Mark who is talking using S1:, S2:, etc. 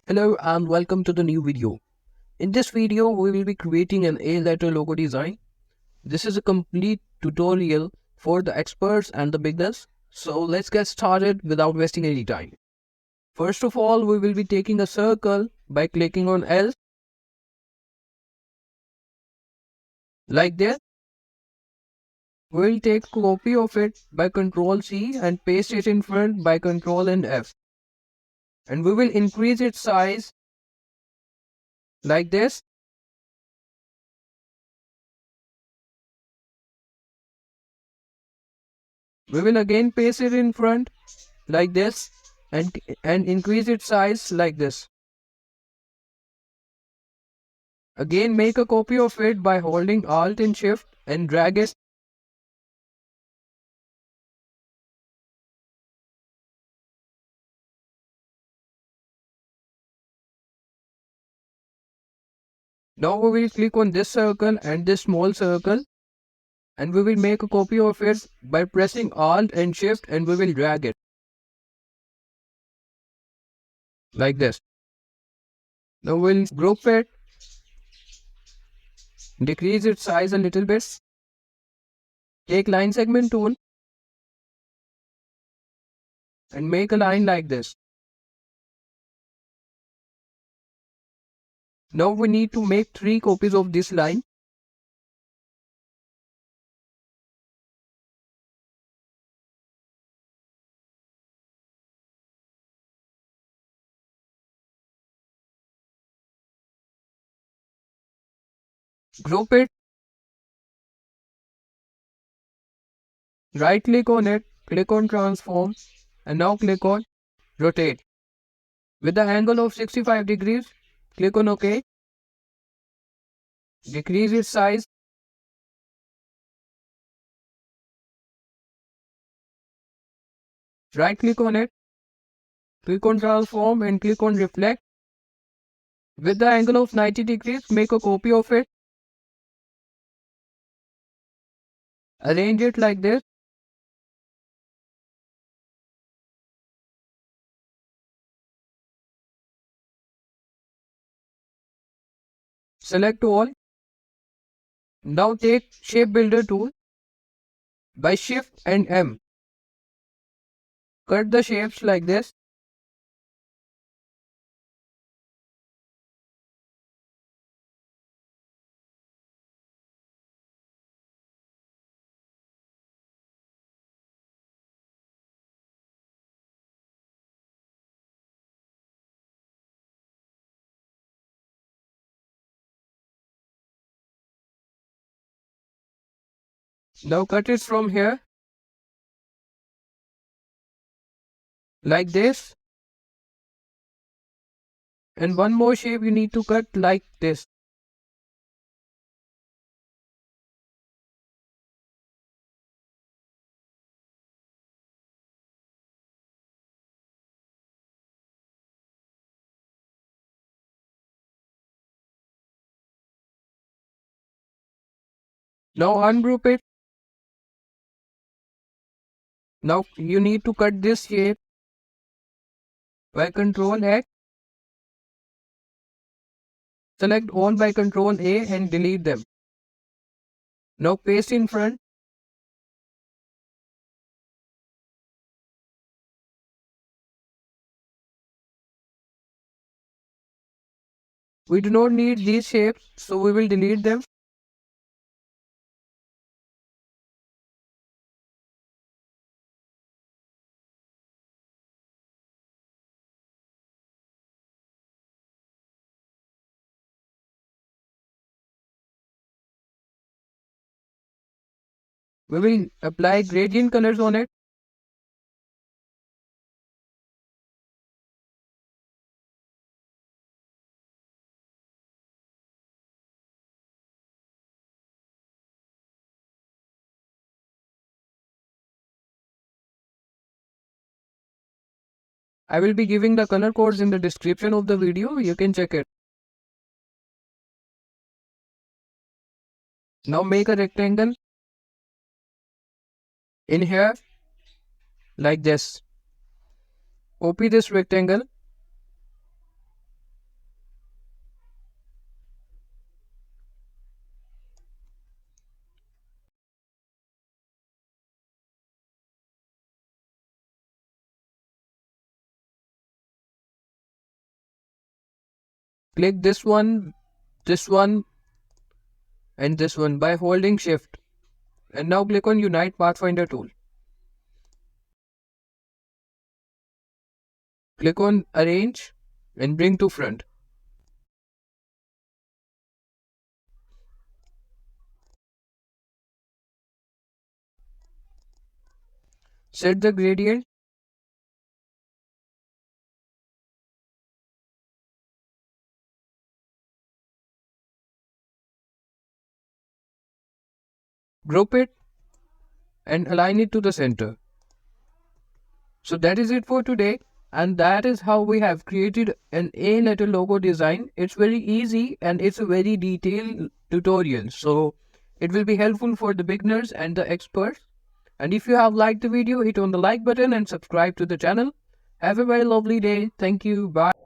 S1: Hello and welcome to the new video. In this video, we will be creating an A-letter logo design. This is a complete tutorial for the experts and the beginners. So let's get started without wasting any time. First of all, we will be taking a circle by clicking on L like this. We'll take a copy of it by Ctrl C and paste it in front by Ctrl and F. And we will increase its size like this. We will again paste it in front like this and increase its size like this. Again, make a copy of it by holding Alt and Shift and drag it. Now we will click on this circle and this small circle and we will make a copy of it by pressing Alt and Shift and we will drag it like this. Now we'll group it, decrease its size a little bit, take line segment tool and make a line like this. Now we need to make 3 copies of this line. Group it, right click on it, click on transform and now click on rotate. With the angle of 65 degrees, click on OK. Decrease its size. Right click on it. Click on transform and click on reflect. With the angle of 90 degrees, make a copy of it. Arrange it like this. Select all. Now take shape builder tool. By Shift and M. Cut the shapes like this. Now cut it from here. Like this. And one more shape you need to cut like this. Now ungroup it. Now you need to cut this shape by Ctrl X. Select all by Ctrl A and delete them. Now paste in front. We do not need these shapes, so we will delete them. We will apply gradient colors on it. I will be giving the color codes in the description of the video. You can check it. Now make a rectangle in here like this. Copy this rectangle. Click this one, and this one by holding shift. And now click on Unite Pathfinder tool. Click on Arrange and bring to front. Set the gradient. Group it and align it to the center. So that is it for today, and that is how we have created an A letter logo design. It's very easy and it's a very detailed tutorial, so it will be helpful for the beginners and the experts. And if you have liked the video, hit on the like button and subscribe to the channel. Have a very lovely day. Thank you. Bye.